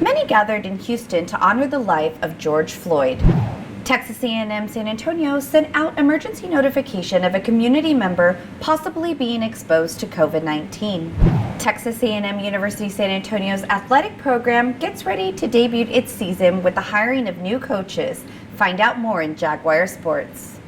Many gathered in Houston to honor the life of George Floyd. Texas A&M San Antonio sent out emergency notification of a community member possibly being exposed to COVID-19. Texas A&M University-San Antonio's athletic program gets ready to debut its season with the hiring of new coaches. Find out more in Jaguar Sports.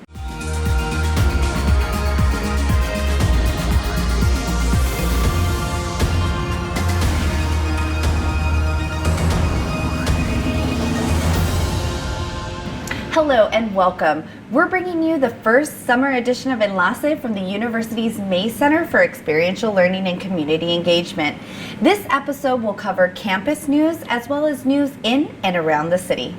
Hello and welcome. We're bringing you the first summer edition of Enlace from the university's May Center for Experiential Learning and Community Engagement. This episode will cover campus news as well as news in and around the city.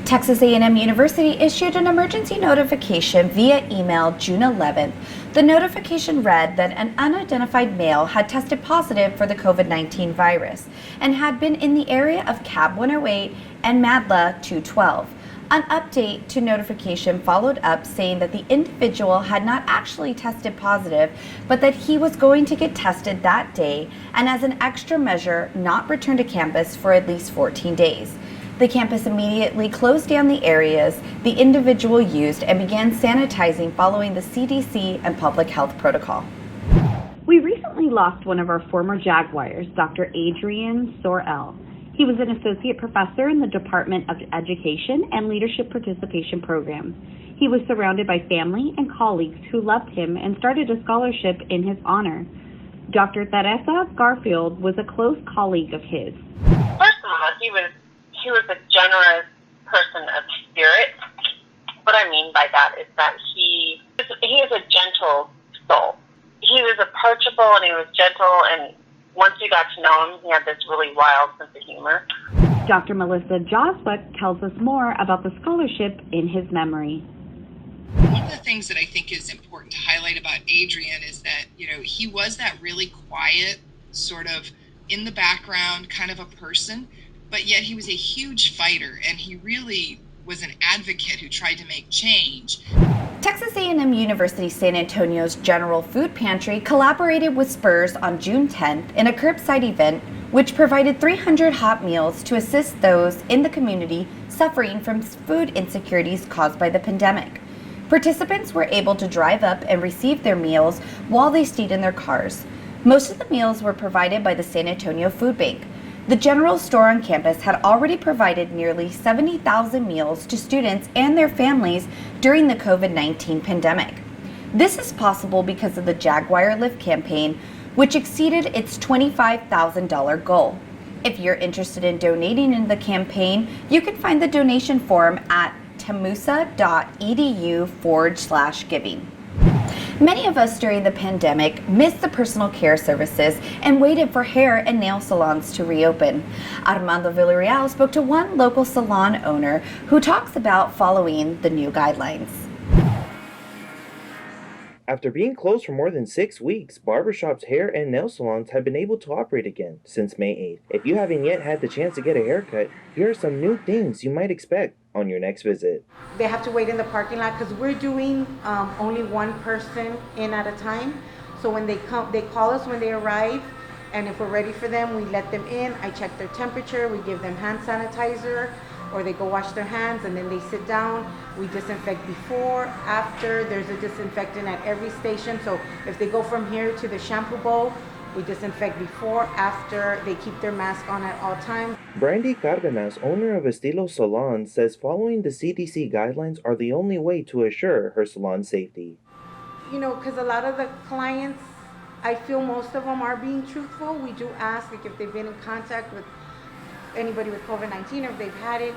Texas A&M University issued an emergency notification via email June 11th. The notification read that an unidentified male had tested positive for the COVID-19 virus and had been in the area of Cab 108 and Madla 212. An update to notification followed up saying that the individual had not actually tested positive, but that he was going to get tested that day and as an extra measure not return to campus for at least 14 days. The campus immediately closed down the areas the individual used and began sanitizing following the CDC and public health protocol. We recently lost one of our former Jaguars, Dr. Adrian Sorel. He was an associate professor in the Department of Education and Leadership Participation Program. He was surrounded by family and colleagues who loved him and started a scholarship in his honor. Dr. Teresa Garfield was a close colleague of his. First of all, he was a generous person of spirit. What I mean by that is that he is a gentle soul. He was approachable and he was gentle, and once you got to know him, he had this really wild sense of humor. Dr. Melissa Joswick tells us more about the scholarship in his memory. One of the things that I think is important to highlight about Adrian is that, he was that really quiet, sort of in the background kind of a person, but yet he was a huge fighter, and he really was an advocate who tried to make change. Texas A&M University-San Antonio's General Food Pantry collaborated with Spurs on June 10th in a curbside event which provided 300 hot meals to assist those in the community suffering from food insecurities caused by the pandemic. Participants were able to drive up and receive their meals while they stayed in their cars. Most of the meals were provided by the San Antonio Food Bank. The general store on campus had already provided nearly 70,000 meals to students and their families during the COVID-19 pandemic. This is possible because of the Jaguar Lift campaign, which exceeded its $25,000 goal. If you're interested in donating in the campaign, you can find the donation form at tamusa.edu/giving. Many of us during the pandemic missed the personal care services and waited for hair and nail salons to reopen. Armando Villarreal spoke to one local salon owner who talks about following the new guidelines. After being closed for more than 6 weeks, barbershops, hair, and nail salons have been able to operate again since May 8th. If you haven't yet had the chance to get a haircut, here are some new things you might expect on your next visit. They have to wait in the parking lot because we're doing only one person in at a time. So when they come, they call us when they arrive, and if we're ready for them, we let them in. I check their temperature, we give them hand sanitizer, or they go wash their hands and then they sit down. We disinfect before, after. There's a disinfectant at every station. So if they go from here to the shampoo bowl, we disinfect before, after. They keep their mask on at all times. Brandy Cardenas, owner of Estilo Salon, says following the CDC guidelines are the only way to assure her salon's safety. Because a lot of the clients, I feel most of them are being truthful. We do ask if they've been in contact with anybody with COVID-19 or if they've had it,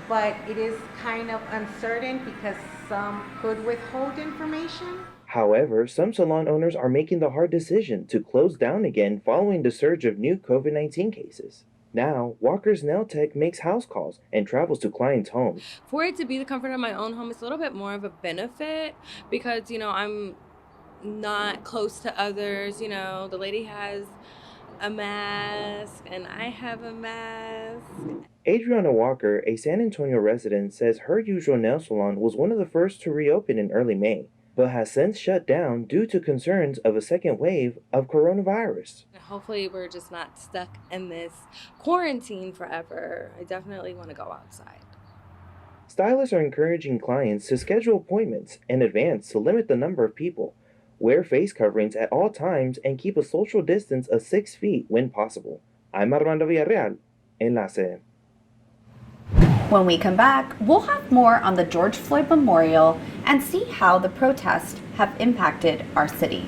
but it is kind of uncertain because some could withhold information. However, some salon owners are making the hard decision to close down again following the surge of new COVID-19 cases. Now, Walker's Nail Tech makes house calls and travels to clients' homes. For it to be the comfort of my own home, it's a little bit more of a benefit because, I'm not close to others. The lady has a mask and I have a mask. Adriana Walker, a San Antonio resident, says her usual nail salon was one of the first to reopen in early May. but has since shut down due to concerns of a second wave of coronavirus. Hopefully we're just not stuck in this quarantine forever. I definitely want to go outside. Stylists are encouraging clients to schedule appointments in advance to limit the number of people, wear face coverings at all times, and keep a social distance of 6 feet when possible. I'm Armando Villarreal, Enlace. When we come back, we'll have more on the George Floyd Memorial and see how the protests have impacted our city.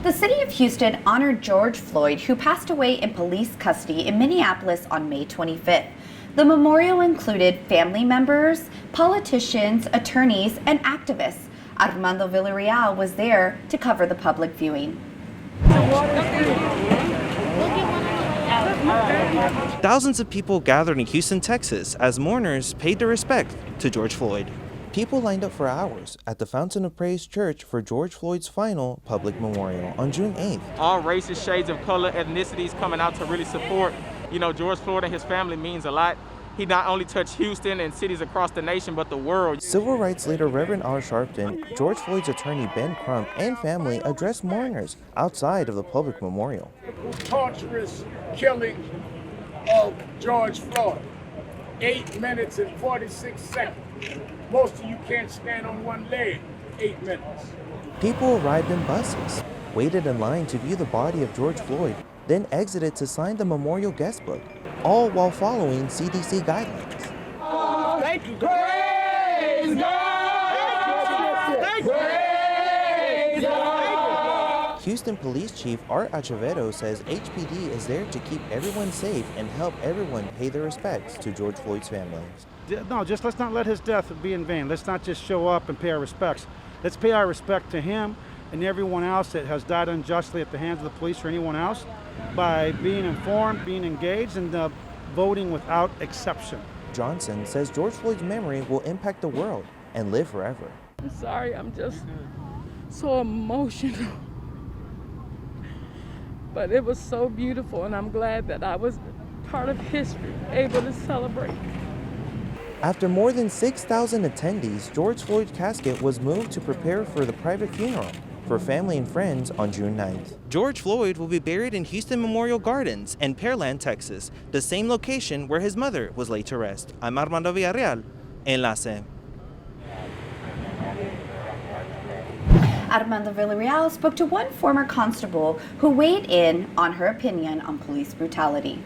The city of Houston honored George Floyd, who passed away in police custody in Minneapolis on May 25th. The memorial included family members, politicians, attorneys, and activists. Armando Villarreal was there to cover the public viewing. Thousands of people gathered in Houston, Texas, as mourners paid their respect to George Floyd. People lined up for hours at the Fountain of Praise Church for George Floyd's final public memorial on June 8th. All races, shades of color, ethnicities coming out to really support, George Floyd and his family means a lot. He not only touched Houston and cities across the nation, but the world. Civil rights leader Reverend R. Sharpton, George Floyd's attorney Ben Crump, and family addressed mourners outside of the public memorial. Torturous killing of George Floyd. 8 minutes and 46 seconds. Most of you can't stand on one leg. 8 minutes. People arrived in buses, waited in line to view the body of George Floyd, then exited to sign the memorial guest book, all while following CDC guidelines. Thank you. Praise God! Thank you. Praise God! Houston Police Chief Art Acevedo says HPD is there to keep everyone safe and help everyone pay their respects to George Floyd's family. No, just let's not let his death be in vain. Let's not just show up and pay our respects. Let's pay our respect to him and everyone else that has died unjustly at the hands of the police or anyone else by being informed, being engaged, and voting without exception. Johnson says George Floyd's memory will impact the world and live forever. I'm sorry, I'm just so emotional. But it was so beautiful, and I'm glad that I was part of history, able to celebrate. After more than 6,000 attendees, George Floyd's casket was moved to prepare for the private funeral for family and friends on June 9th. George Floyd will be buried in Houston Memorial Gardens in Pearland, Texas, the same location where his mother was laid to rest. I'm Armando Villarreal, Enlace. Armando Villarreal spoke to one former constable who weighed in on her opinion on police brutality.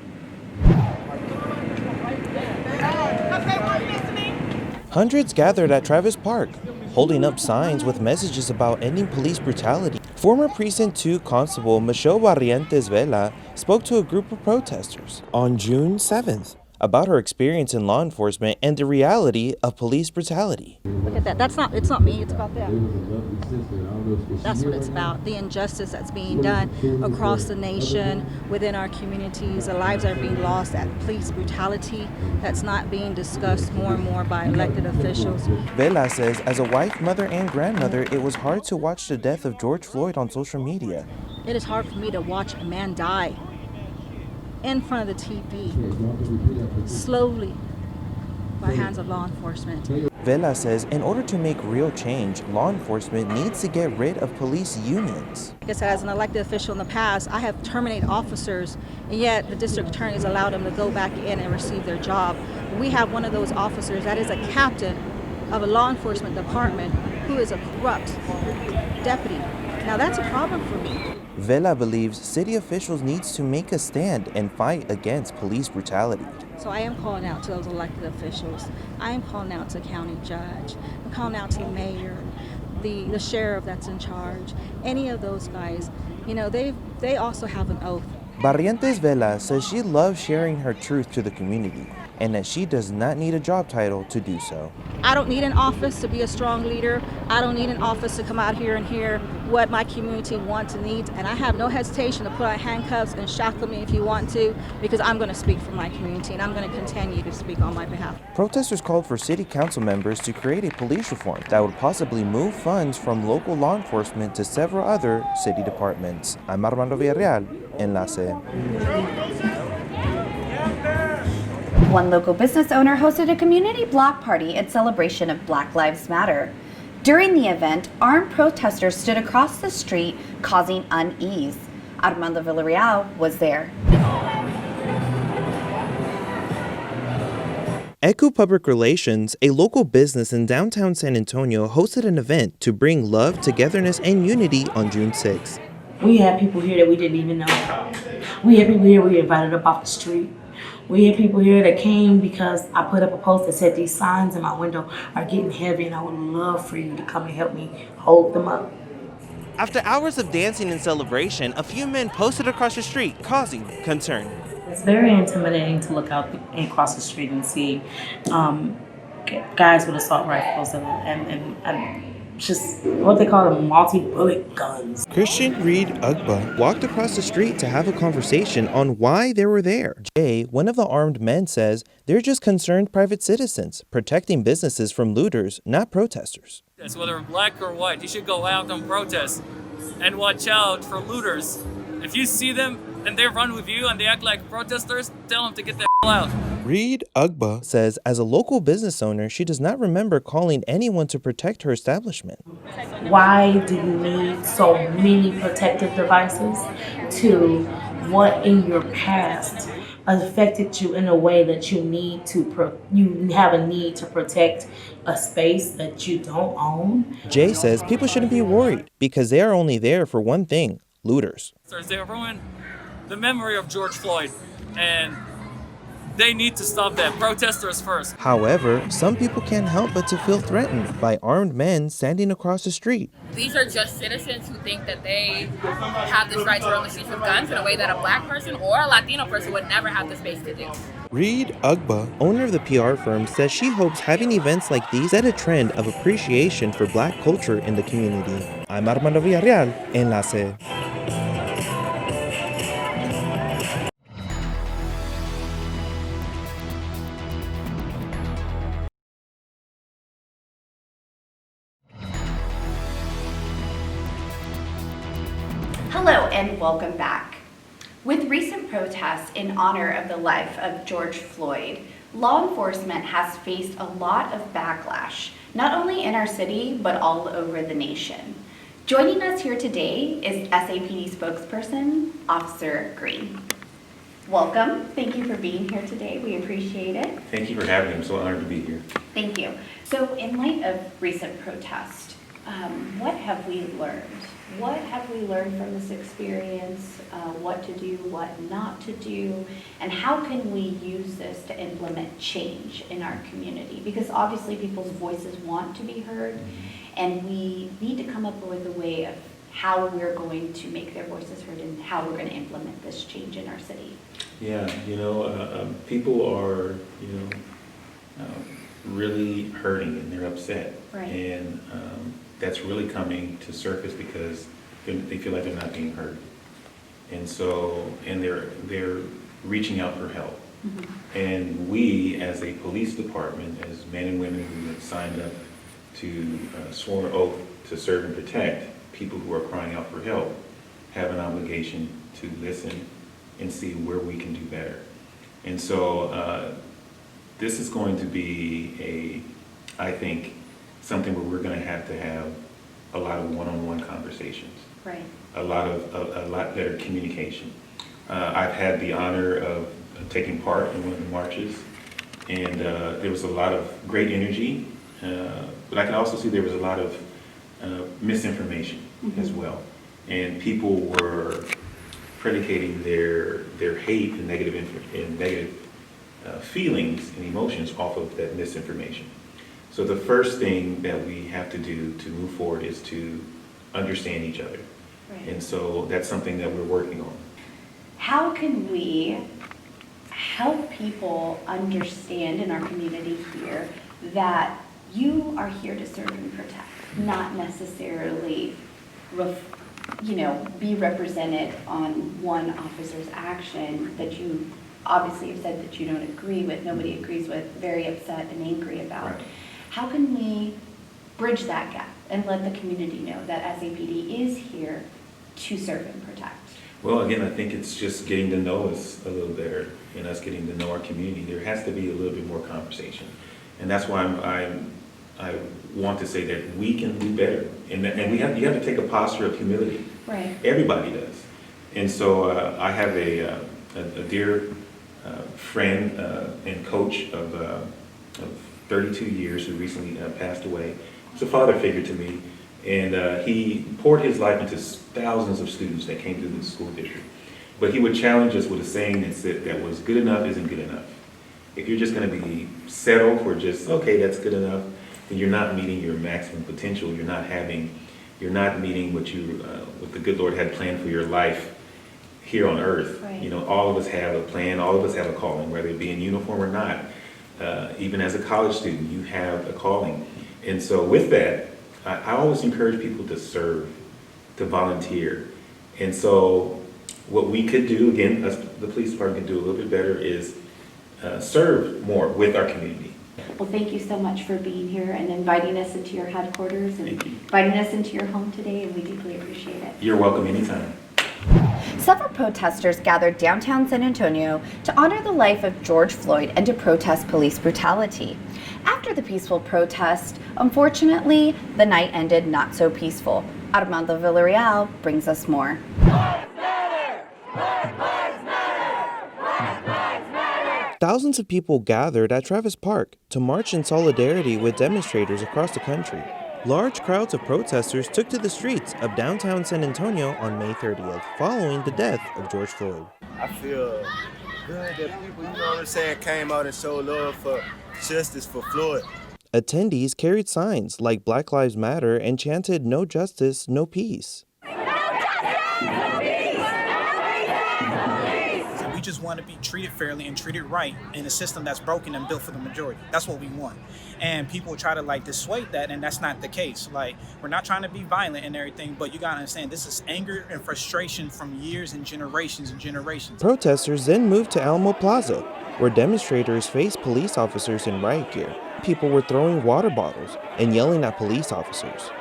Hundreds gathered at Travis Park, holding up signs with messages about ending police brutality. Former Precinct 2 Constable Michelle Barrientos Vela spoke to a group of protesters on June 7th about her experience in law enforcement and the reality of police brutality. Look at that. It's not me. It's about them. That's what it's about. The injustice that's being done across the nation, within our communities. The lives are being lost at police brutality that's not being discussed more and more by elected officials. Vela says as a wife, mother, and grandmother, it was hard to watch the death of George Floyd on social media. It is hard for me to watch a man die in front of the TV, slowly, by hands of law enforcement. Vela says in order to make real change, law enforcement needs to get rid of police unions. Like I said, as an elected official in the past, I have terminated officers, and yet the district attorney has allowed them to go back in and receive their job. We have one of those officers that is a captain of a law enforcement department who is a corrupt deputy. Now that's a problem for me. Vela believes city officials need to make a stand and fight against police brutality. So I am calling out to those elected officials. I am calling out to the county judge. I'm calling out to the mayor, the sheriff that's in charge. Any of those guys, they also have an oath. Barrientos Vela says she loves sharing her truth to the community and that she does not need a job title to do so. I don't need an office to be a strong leader. I don't need an office to come out here and hear what my community wants and needs. And I have no hesitation to put on handcuffs and shackle me if you want to, because I'm going to speak for my community and I'm going to continue to speak on my behalf. Protesters called for city council members to create a police reform that would possibly move funds from local law enforcement to several other city departments. I'm Armando Villarreal, Enlace. One local business owner hosted a community block party in celebration of Black Lives Matter. During the event, armed protesters stood across the street, causing unease. Armando Villarreal was there. Echo Public Relations, a local business in downtown San Antonio, hosted an event to bring love, togetherness, and unity on June 6th. We had people here that we didn't even know. We had people here we invited up off the street. We had people here that came because I put up a post that said these signs in my window are getting heavy and I would love for you to come and help me hold them up. After hours of dancing and celebration, a few men posted across the street, causing concern. It's very intimidating to look out across the street and see guys with assault rifles and just what they call them, multi-bullet guns. Christian Reed Ugba walked across the street to have a conversation on why they were there. Jay, one of the armed men, says they're just concerned private citizens, protecting businesses from looters, not protesters. Yes, whether black or white, you should go out and protest and watch out for looters. If you see them and they run with you and they act like protesters, tell them to get the hell out. Reed Ugba says as a local business owner, she does not remember calling anyone to protect her establishment. Why do you need so many protective devices? To what in your past affected you in a way that you need to you have a need to protect a space that you don't own? Jay says people shouldn't be worried because they are only there for one thing: looters. They ruined the memory of George Floyd, and they need to stop that. Protesters first. However, some people can't help but to feel threatened by armed men standing across the street. These are just citizens who think that they have this right to run the streets with guns in a way that a black person or a Latino person would never have the space to do. Reed Ugba, owner of the PR firm, says she hopes having events like these set a trend of appreciation for black culture in the community. I'm Armando Villarreal, Enlace. Hello and welcome back. With recent protests in honor of the life of George Floyd, law enforcement has faced a lot of backlash, not only in our city, but all over the nation. Joining us here today is SAPD spokesperson, Officer Green. Welcome. Thank you for being here today. We appreciate it. Thank you for having me. I'm so honored to be here. Thank you. So in light of recent protests, what have we learned? What have we learned from this experience? What to do, what not to do, and how can we use this to implement change in our community? Because obviously people's voices want to be heard, and we need to come up with a way of how we're going to make their voices heard and how we're going to implement this change in our city. Yeah, people are, really hurting and they're upset. Right. And that's really coming to surface because they feel like they're not being heard. And so, and they're reaching out for help. Mm-hmm. And we, as a police department, as men and women who have signed up to sworn an oath to serve and protect people who are crying out for help, have an obligation to listen and see where we can do better. And so this is going to be I think, something where we're going to have a lot of one-on-one conversations. Right. A lot better communication. I've had the honor of taking part in one of the marches, and there was a lot of great energy, but I can also see there was a lot of misinformation as well. And people were predicating their hate and negative feelings and emotions off of that misinformation. So the first thing that we have to do to move forward is to understand each other. Right. And so that's something that we're working on. How can we help people understand in our community here that you are here to serve and protect, not necessarily, be represented on one officer's action that you obviously have said that you don't agree with, nobody agrees with, very upset and angry about. Right. How can we bridge that gap and let the community know that SAPD is here to serve and protect? Well, again, I think it's just getting to know us a little better and us getting to know our community. There has to be a little bit more conversation. And that's why I want to say that we can do better. And you have to take a posture of humility. Right. Everybody does. And so I have a dear friend and coach of 32 years who recently passed away. He's a father figure to me. And he poured his life into thousands of students that came through the school district. But he would challenge us with a saying that said that was good enough isn't good enough. If you're just going to be settled for just, okay, that's good enough, then you're not meeting your maximum potential. You're not meeting what the good Lord had planned for your life here on earth. Right. You know, all of us have a plan, all of us have a calling, whether it be in uniform or not. Even as a college student, you have a calling. And so with that, I always encourage people to serve, to volunteer. And so what we could do, again, us, the police department can do a little bit better, is serve more with our community. Well, thank you so much for being here and inviting us into your headquarters and inviting us into your home today, and we deeply appreciate it. You're welcome anytime. Several protesters gathered downtown San Antonio to honor the life of George Floyd and to protest police brutality. After the peaceful protest, unfortunately, the night ended not so peaceful. Armando Villarreal brings us more. Thousands of people gathered at Travis Park to march in solidarity with demonstrators across the country. Large crowds of protesters took to the streets of downtown San Antonio on May 30th, following the death of George Floyd. I feel good that people, came out and showed love for justice for Floyd. Attendees carried signs like Black Lives Matter and chanted "No justice, no peace." We just want to be treated fairly and treated right in a system that's broken and built for the majority. That's what we want. And people try to dissuade that, and that's not the case. We're not trying to be violent and everything, but you gotta understand this is anger and frustration from years and generations and generations. Protesters then moved to Alamo Plaza, where demonstrators faced police officers in riot gear. People were throwing water bottles and yelling at police officers.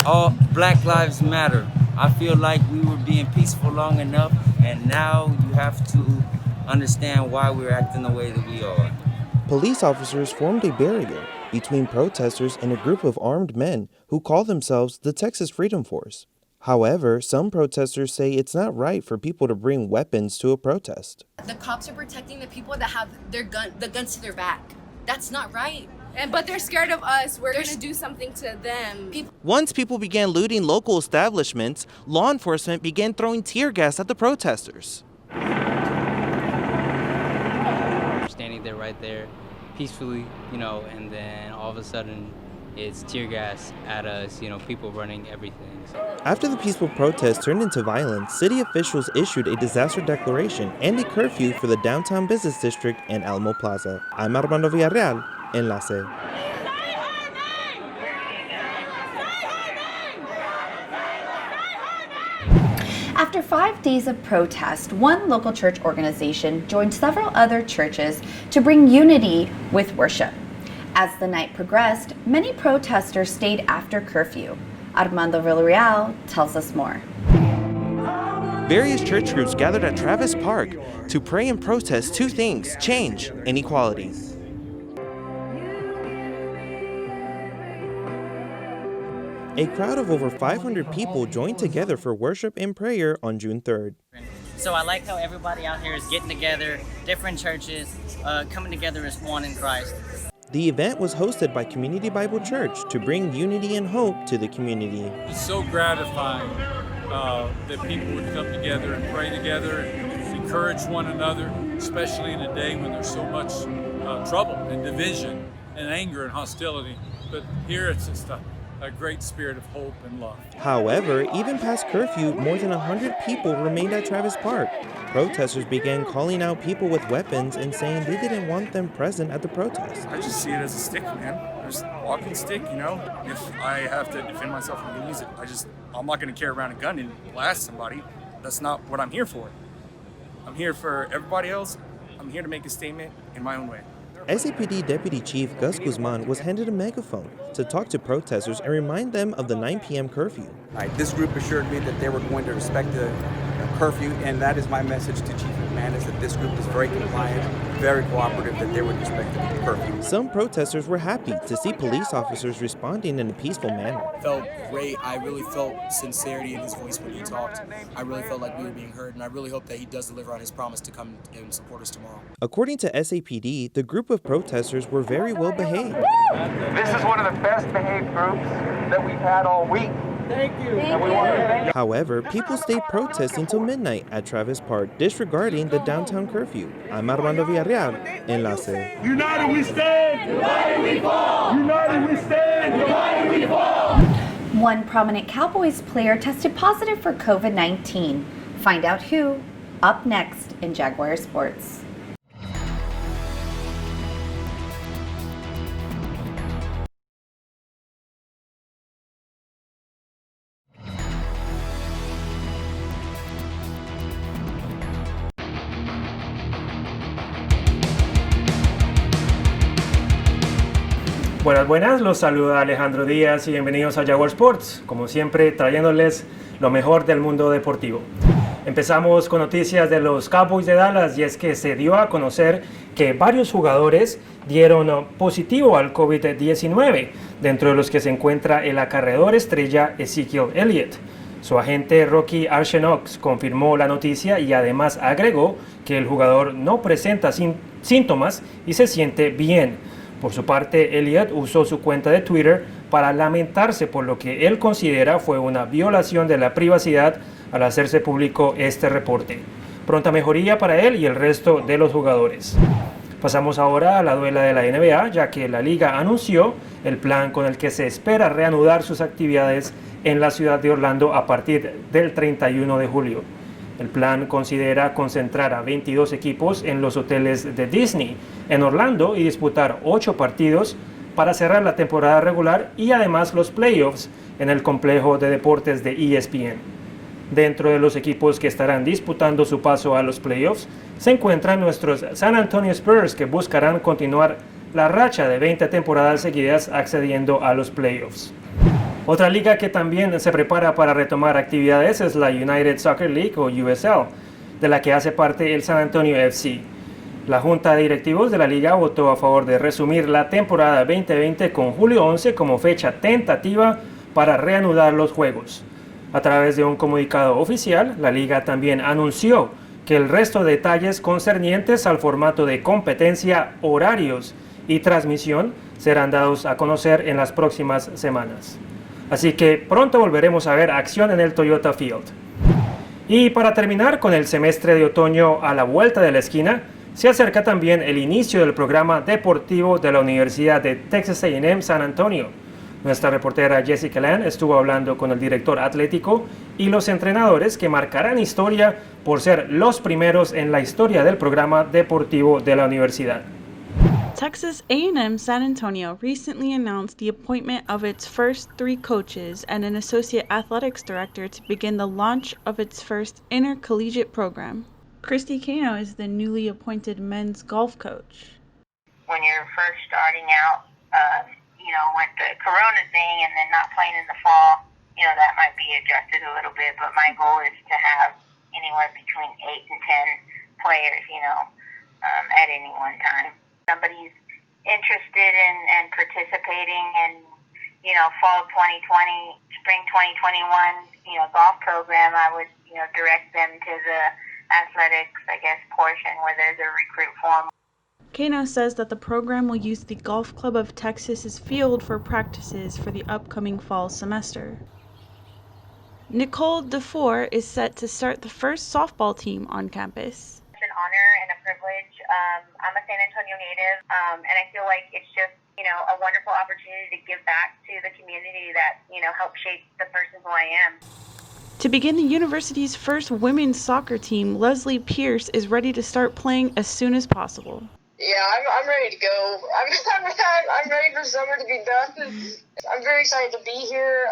All Black Lives Matter. I feel like we were being peaceful long enough, and now you have to understand why we're acting the way that we are. Police officers formed a barrier between protesters and a group of armed men who call themselves the Texas Freedom Force. However, some protesters say it's not right for people to bring weapons to a protest. The cops are protecting the people that have the guns to their back. That's not right. But they're scared of us. We're going to do something to them. Once people began looting local establishments, law enforcement began throwing tear gas at the protesters. We're standing there right there peacefully, and then all of a sudden it's tear gas at us, people running everything. After the peaceful protest turned into violence, city officials issued a disaster declaration and a curfew for the downtown business district and Alamo Plaza. I'm Armando Villarreal, Enlace. After 5 days of protest, one local church organization joined several other churches to bring unity with worship. As the night progressed, many protesters stayed after curfew. Armando Villarreal tells us more. Various church groups gathered at Travis Park to pray and protest two things: change and equality. A crowd of over 500 people joined together for worship and prayer on June 3rd. So I like how everybody out here is getting together, different churches, coming together as one in Christ. The event was hosted by Community Bible Church to bring unity and hope to the community. It's so gratifying that people would come together and pray together and encourage one another, especially in a day when there's so much trouble and division and anger and hostility. But here it's just a great spirit of hope and love. However, even past curfew, more than 100 people remained at Travis Park. Protesters began calling out people with weapons and saying they didn't want them present at the protest. I just see it as a stick, man. Just a walking stick, you know? If I have to defend myself, I'm gonna use it. I'm not gonna carry around a gun and blast somebody. That's not what I'm here for. I'm here for everybody else. I'm here to make a statement in my own way. SAPD Deputy Chief Gus Guzman was handed a megaphone to talk to protesters and remind them of the 9 p.m. curfew. This group assured me that they were going to respect the curfew, and that is my message to Chief McMahon, is that this group is very compliant, very cooperative, that they would respect the curfew. Some protesters were happy to see police officers responding in a peaceful manner. Felt great. I really felt sincerity in his voice when he talked. I really felt like we were being heard, and I really hope that he does deliver on his promise to come and support us tomorrow. According to SAPD, the group of protesters were very well behaved. This is one of the best behaved groups that we've had all week. Thank you. However, people stayed protesting till midnight at Travis Park, disregarding the downtown curfew. I'm Armando Villarreal, Enlace. United we stand! United we fall! United we stand! United we fall! One prominent Cowboys player tested positive for COVID-19. Find out who, up next in Jaguar Sports. Buenas, los saluda Alejandro Diaz y bienvenidos a Jaguar Sports, como siempre trayéndoles lo mejor del mundo deportivo. Empezamos con noticias de los Cowboys de Dallas y es que se dio a conocer que varios jugadores dieron positivo al COVID-19, dentro de los que se encuentra el acarreador estrella Ezekiel Elliott. Su agente Rocky Archenox confirmó la noticia y además agregó que el jugador no presenta síntomas y se siente bien. Por su parte, Elliott usó su cuenta de Twitter para lamentarse por lo que él considera fue una violación de la privacidad al hacerse público este reporte. Pronta mejoría para él y el resto de los jugadores. Pasamos ahora a la duela de la NBA, ya que la liga anunció el plan con el que se espera reanudar sus actividades en la ciudad de Orlando a partir del 31 de julio. El plan considera concentrar a 22 equipos en los hoteles de Disney en Orlando y disputar 8 partidos para cerrar la temporada regular y además los playoffs en el complejo de deportes de ESPN. Dentro de los equipos que estarán disputando su paso a los playoffs se encuentran nuestros San Antonio Spurs, que buscarán continuar la racha de 20 temporadas seguidas accediendo a los playoffs. Otra liga que también se prepara para retomar actividades es la United Soccer League o USL, de la que hace parte el San Antonio FC. La Junta de Directivos de la liga votó a favor de resumir la temporada 2020 con julio 11 como fecha tentativa para reanudar los juegos. A través de un comunicado oficial, la liga también anunció que el resto de detalles concernientes al formato de competencia, horarios y transmisión serán dados a conocer en las próximas semanas. Así que pronto volveremos a ver acción en el Toyota Field. Y para terminar con el semestre de otoño a la vuelta de la esquina, se acerca también el inicio del programa deportivo de la Universidad de Texas A&M San Antonio. Nuestra reportera Jessica Lann estuvo hablando con el director atlético y los entrenadores que marcarán historia por ser los primeros en la historia del programa deportivo de la universidad. Texas A&M San Antonio recently announced the appointment of its first 3 coaches and an associate athletics director to begin the launch of its first intercollegiate program. Christy Cano is the newly appointed men's golf coach. When you're first starting out, with the corona thing and then not playing in the fall, that might be adjusted a little bit, but my goal is to have anywhere between 8 and 10 players, at any one time. Somebody's interested in participating in, fall 2020, spring 2021, golf program, I would, direct them to the athletics, portion where there's a recruit form. Cano says that the program will use the Golf Club of Texas's field for practices for the upcoming fall semester. Nicole DeFore is set to start the first softball team on campus. It's an honor and a privilege. I'm a San Antonio native, and I feel like it's just a wonderful opportunity to give back to the community that, helped shape the person who I am. To begin the university's first women's soccer team, Leslie Pierce is ready to start playing as soon as possible. Yeah, I'm ready to go. I'm ready for summer to be done. I'm very excited to be here.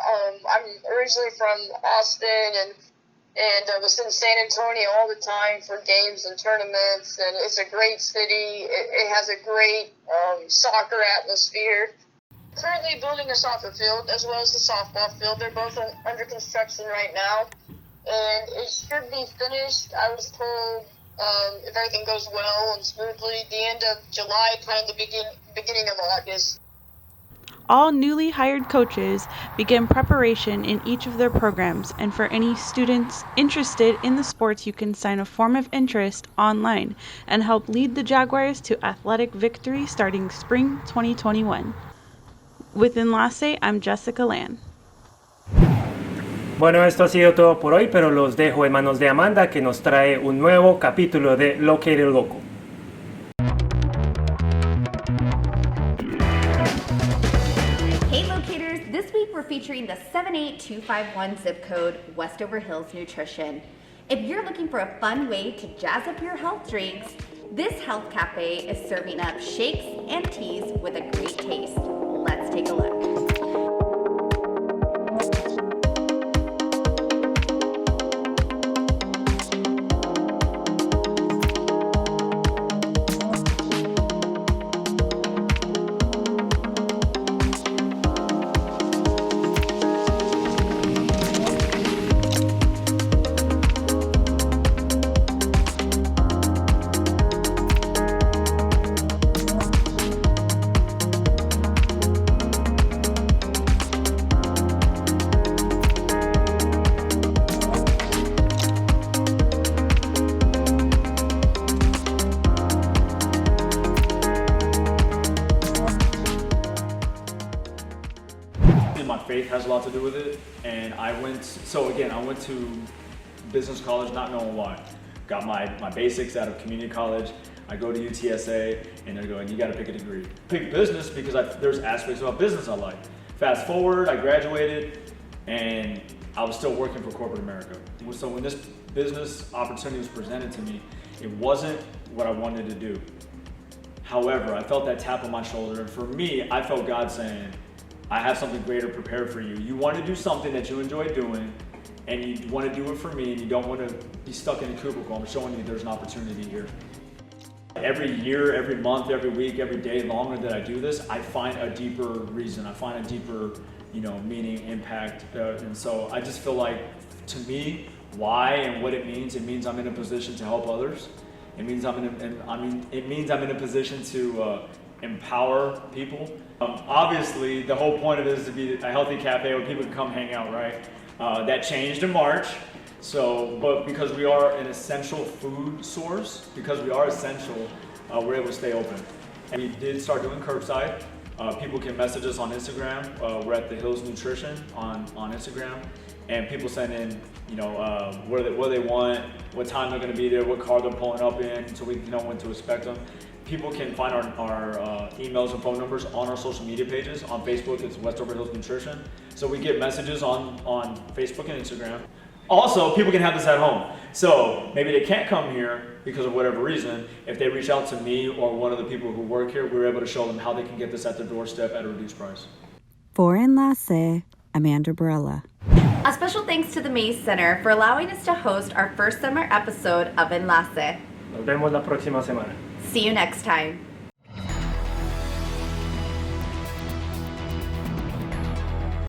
I'm originally from Austin and I was in San Antonio all the time for games and tournaments, and it's a great city. It has a great soccer atmosphere. Currently building a soccer field as well as the softball field. They're both under construction right now, and it should be finished, I was told, if everything goes well and smoothly, the end of July, kind of the beginning of August. All newly hired coaches begin preparation in each of their programs, and for any students interested in the sports, you can sign a form of interest online and help lead the Jaguars to athletic victory starting spring 2021. With Enlace, I'm Jessica Lann. Bueno, esto ha sido todo por hoy, pero los dejo en manos de Amanda, que nos trae un nuevo capítulo de Located Loco. Hey Locators, this week we're featuring the 78251 zip code Westover Hills Nutrition. If you're looking for a fun way to jazz up your health drinks, this health cafe is serving up shakes and teas with a great taste. Let's take a look. Faith has a lot to do with it, and I went to business college not knowing why. Got my basics out of community college. I go to UTSA, and they're going, you got to pick a degree. Pick business because there's aspects about business I like. Fast forward, I graduated, and I was still working for corporate America. So when this business opportunity was presented to me, it wasn't what I wanted to do. However, I felt that tap on my shoulder, and for me, I felt God saying, I have something greater prepared for you. You want to do something that you enjoy doing, and you want to do it for me, and you don't want to be stuck in a cubicle. I'm showing you there's an opportunity here. Every year, every month, every week, every day longer that I do this, I find a deeper reason. I find a deeper, meaning, impact. And so I just feel like, to me, why and what it means I'm in a position to help others. It means I'm in a position to empower people. Obviously, the whole point of it is to be a healthy cafe where people can come hang out, right? That changed in March. But because we are an essential food source, because we are essential, we're able to stay open. And we did start doing curbside. People can message us on Instagram. We're at the Hills Nutrition on Instagram. And people send in, what they want, what time they're going to be there, what car they're pulling up in, so we know when to expect them. People can find our emails and phone numbers on our social media pages. On Facebook, it's Westover Hills Nutrition. So we get messages on Facebook and Instagram. Also, people can have this at home. So maybe they can't come here because of whatever reason. If they reach out to me or one of the people who work here, we're able to show them how they can get this at their doorstep at a reduced price. For Enlace, Amanda Barela. A special thanks to the Mays Center for allowing us to host our first summer episode of Enlace. Nos vemos la próxima semana. See you next time.